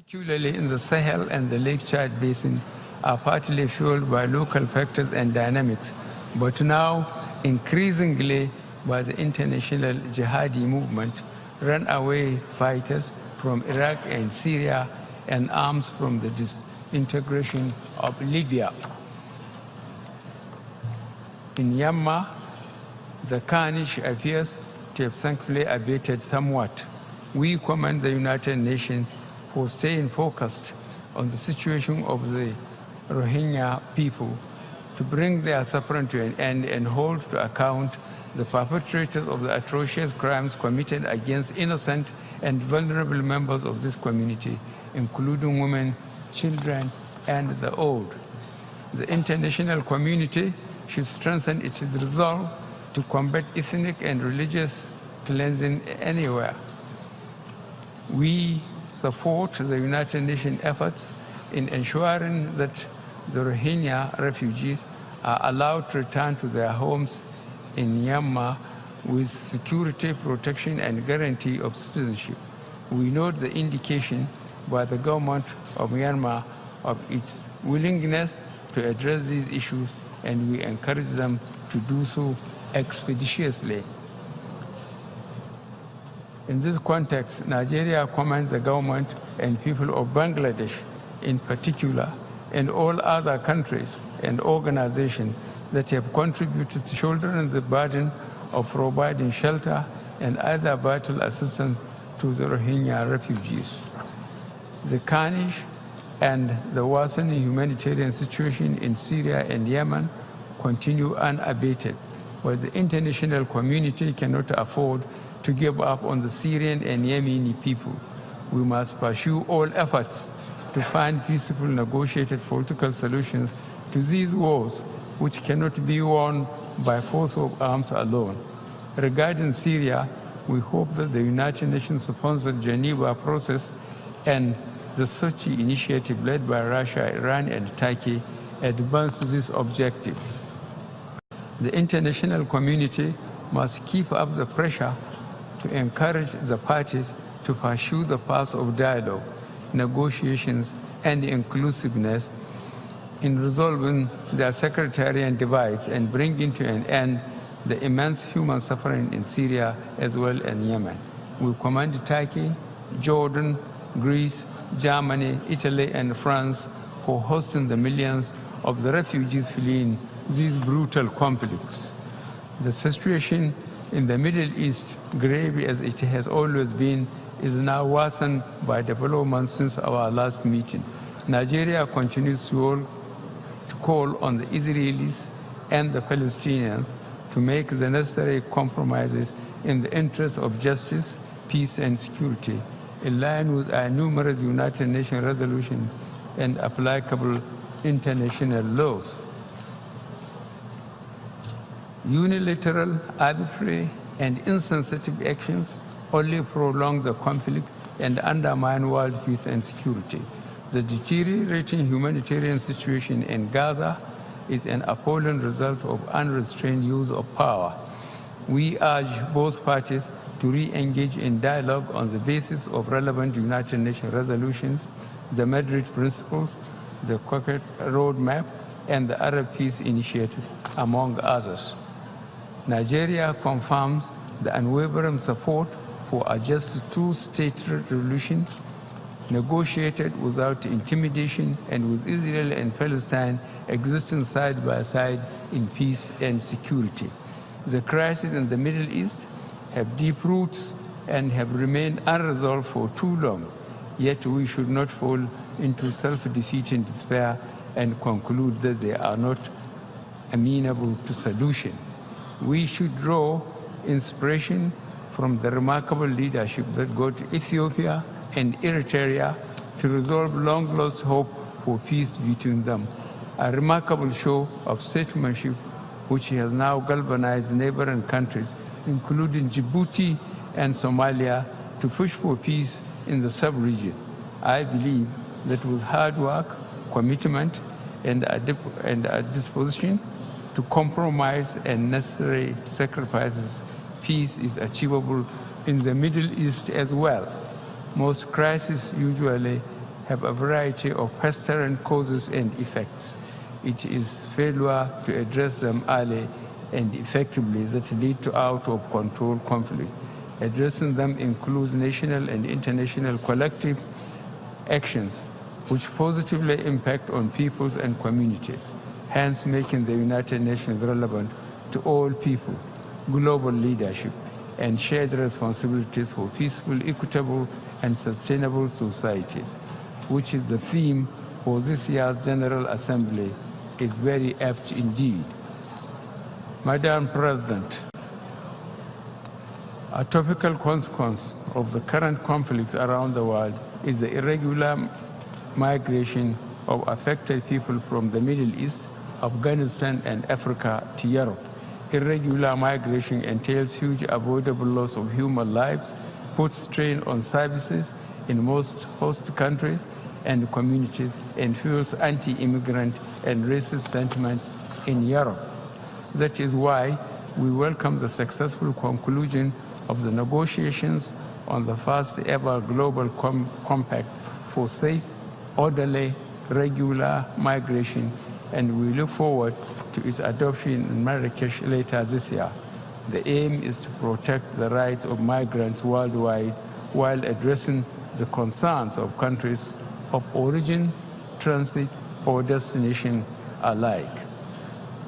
particularly in the Sahel and the Lake Chad Basin, are partly fueled by local factors and dynamics, but now increasingly by the international jihadi movement, runaway fighters from Iraq and Syria, and arms from the disintegration of Libya. In Myanmar, the carnage appears to have thankfully abated somewhat. We commend the United Nations for staying focused on the situation of the Rohingya people to bring their suffering to an end and hold to account the perpetrators of the atrocious crimes committed against innocent and vulnerable members of this community, including women, children, and the old. The international community should strengthen its resolve to combat ethnic and religious cleansing anywhere. We support the United Nations efforts in ensuring that the Rohingya refugees are allowed to return to their homes in Myanmar with security, protection, and guarantee of citizenship. We note the indication by the government of Myanmar of its willingness to address these issues, and we encourage them to do so expeditiously. In this context, Nigeria commends the government and people of Bangladesh in particular, and all other countries and organizations that have contributed to shouldering the burden of providing shelter and other vital assistance to the Rohingya refugees. The carnage and the worsening humanitarian situation in Syria and Yemen continue unabated, but the international community cannot afford to give up on the Syrian and Yemeni people. We must pursue all efforts to find peaceful, negotiated political solutions to these wars, which cannot be won by force of arms alone. Regarding Syria, we hope that the United Nations-sponsored Geneva process and the Sochi initiative led by Russia, Iran, and Turkey advance this objective. The international community must keep up the pressure to encourage the parties to pursue the path of dialogue, negotiations, and inclusiveness in resolving their sectarian divides and bringing to an end the immense human suffering in Syria as well as Yemen. We commend Turkey, Jordan, Greece, Germany, Italy, and France for hosting the millions of the refugees fleeing these brutal conflicts. The situation in the Middle East, grave as it has always been, is now worsened by developments since our last meeting. Nigeria continues to call on the Israelis and the Palestinians to make the necessary compromises in the interest of justice, peace, and security, in line with our numerous United Nations resolutions and applicable international laws. Unilateral, arbitrary, and insensitive actions only prolong the conflict and undermine world peace and security. The deteriorating humanitarian situation in Gaza is an appalling result of unrestrained use of power. We urge both parties to re-engage in dialogue on the basis of relevant United Nations resolutions, the Madrid Principles, the Quebec Roadmap, and the Arab Peace Initiative, among others. Nigeria confirms the unwavering support for a just two-state resolution negotiated without intimidation and with Israel and Palestine existing side by side in peace and security. The crises in the Middle East have deep roots and have remained unresolved for too long, yet we should not fall into self-defeating despair and conclude that they are not amenable to solution. We should draw inspiration from the remarkable leadership that got Ethiopia and Eritrea to resolve long-lost hope for peace between them, a remarkable show of statesmanship which has now galvanized neighboring countries, including Djibouti and Somalia, to push for peace in the sub-region. I believe that with hard work, commitment, and a disposition to compromise and necessary sacrifices, peace is achievable in the Middle East as well. Most crises usually have a variety of pestilent causes and effects. It is failure to address them early and effectively that lead to out-of-control conflict. Addressing them includes national and international collective actions which positively impact on peoples and communities, hence making the United Nations relevant to all people, global leadership, and shared responsibilities for peaceful, equitable, and sustainable societies, which is the theme for this year's General Assembly, is very apt indeed. Madam President, a topical consequence of the current conflicts around the world is the irregular migration of affected people from the Middle East, Afghanistan, and Africa to Europe. Irregular migration entails huge avoidable loss of human lives, puts strain on services in most host countries and communities, and fuels anti-immigrant and racist sentiments in Europe. That is why we welcome the successful conclusion of the negotiations on the first ever global compact for safe, orderly, regular migration, and we look forward to its adoption in Marrakesh later this year. The aim is to protect the rights of migrants worldwide while addressing the concerns of countries of origin, transit, or destination alike.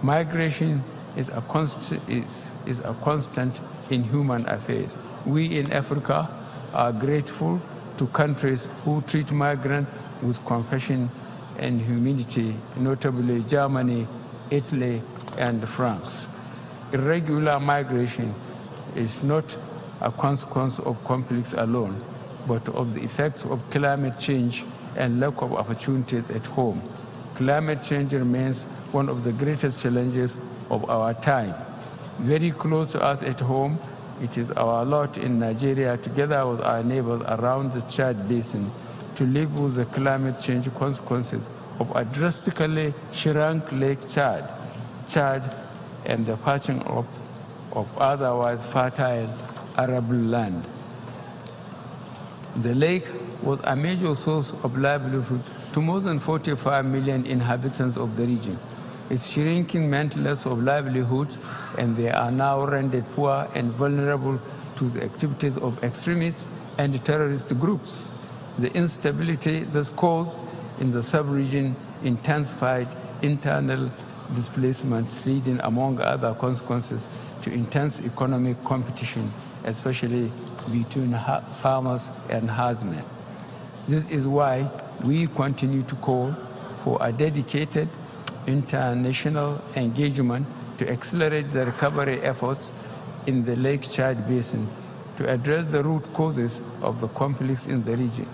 Migration is a constant in human affairs. We in Africa are grateful to countries who treat migrants with compassion and humanity, notably Germany, Italy, and France. Irregular migration is not a consequence of conflicts alone, but of the effects of climate change and lack of opportunities at home. Climate change remains one of the greatest challenges of our time. Very close to us at home, it is our lot in Nigeria, together with our neighbors around the Chad Basin, to live with the climate change consequences of a drastically shrunk Lake Chad, and the parching of otherwise fertile arable land. The lake was a major source of livelihood to more than 45 million inhabitants of the region. Its shrinking meant loss of livelihoods, and they are now rendered poor and vulnerable to the activities of extremists and terrorist groups. The instability thus caused in the sub-region intensified internal displacements, leading, among other consequences, to intense economic competition, especially between farmers and herdsmen. This is why we continue to call for a dedicated international engagement to accelerate the recovery efforts in the Lake Chad Basin to address the root causes of the conflicts in the region.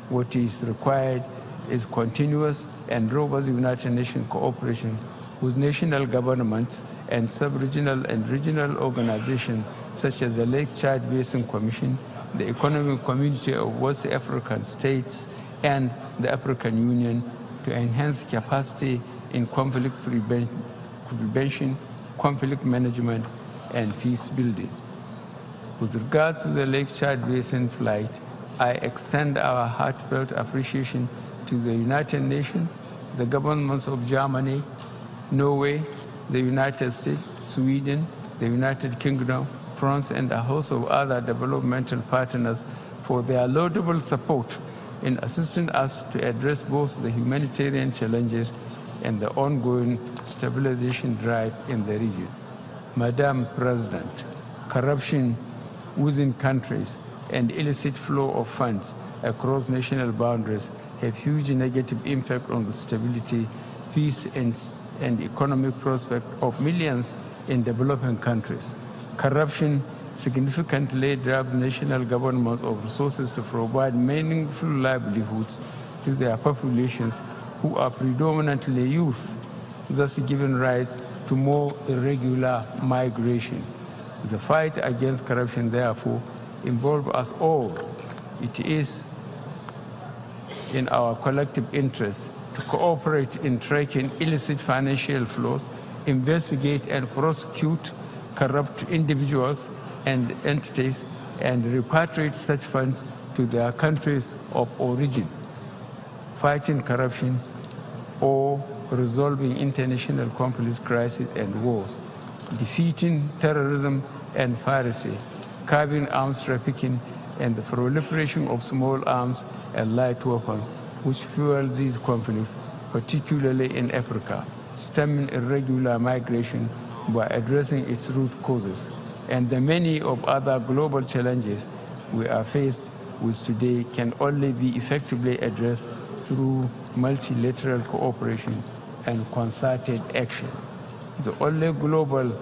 What is required is continuous and robust United Nations cooperation with national governments and sub-regional and regional organizations such as the Lake Chad Basin Commission, the Economic Community of West African States, and the African Union to enhance capacity in conflict prevention, conflict management, and peace building. With regards to the Lake Chad Basin flight, I extend our heartfelt appreciation to the United Nations, the governments of Germany, Norway, the United States, Sweden, the United Kingdom, France, and a host of other developmental partners for their laudable support in assisting us to address both the humanitarian challenges and the ongoing stabilization drive in the region. Madam President, corruption within countries and illicit flow of funds across national boundaries have huge negative impact on the stability, peace, and economic prospect of millions in developing countries. Corruption significantly drives national governments of resources to provide meaningful livelihoods to their populations, who are predominantly youth, thus giving rise to more irregular migration. The fight against corruption, therefore, involves us all. It is in our collective interest to cooperate in tracking illicit financial flows, investigate and prosecute corrupt individuals and entities, and repatriate such funds to their countries of origin. fighting corruption, or resolving international conflicts, crises, and wars, defeating terrorism and piracy, curbing arms trafficking, and the proliferation of small arms and light weapons, which fuel these conflicts, particularly in Africa, stemming irregular migration by addressing its root causes, and the many of other global challenges we are faced with today can only be effectively addressed through multilateral cooperation and concerted action. The only global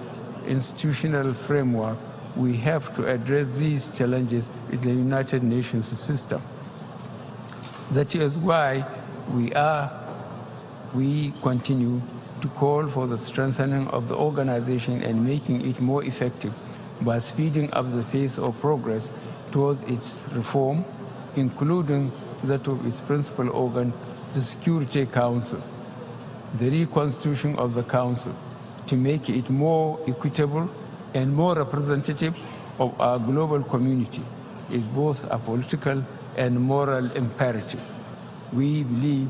institutional framework we have to address these challenges is the United Nations system. That is why we continue to call for the strengthening of the organization and making it more effective by speeding up the pace of progress towards its reform, including that of its principal organ, the Security Council. The reconstitution of the Council to make it more equitable and more representative of our global community is both a political and moral imperative. We believe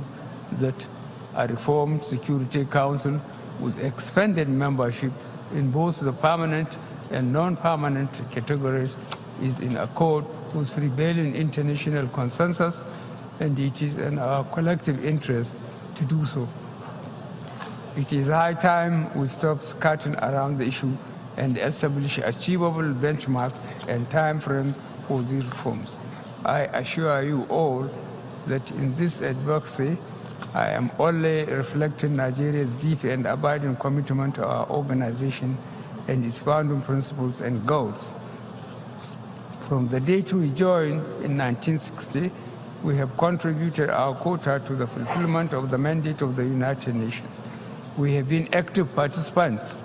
that a reformed Security Council with expanded membership in both the permanent and non-permanent categories is in accord with prevailing international consensus, and it is in our collective interest to do so. It is high time we stop skirting around the issue and establish achievable benchmarks and time frames for these reforms. I assure you all that in this advocacy, I am only reflecting Nigeria's deep and abiding commitment to our organization and its founding principles and goals. From the date we joined in 1960, we have contributed our quota to the fulfillment of the mandate of the United Nations. We have been active participants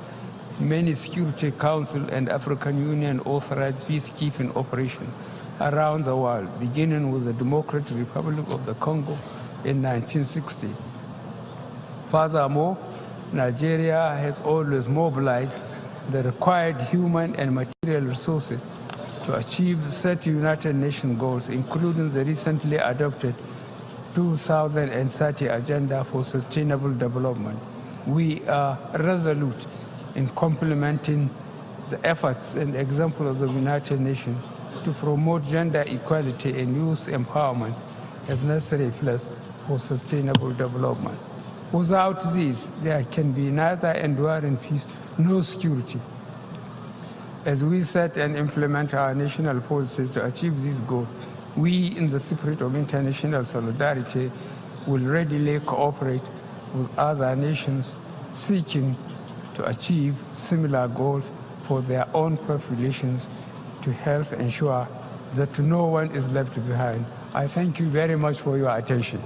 in many Security Council and African Union authorized peacekeeping operations around the world, beginning with the Democratic Republic of the Congo in 1960. Furthermore, Nigeria has always mobilized the required human and material resources to achieve set United Nations goals, including the recently adopted 2030 Agenda for Sustainable Development. We are resolute in complementing the efforts and example of the United Nations to promote gender equality and youth empowerment as necessary pillars for sustainable development. Without these, there can be neither enduring peace nor security. As we set and implement our national policies to achieve these goals, we, in the spirit of international solidarity, will readily cooperate with other nations seeking to achieve similar goals for their own populations to help ensure that no one is left behind. I thank you very much for your attention.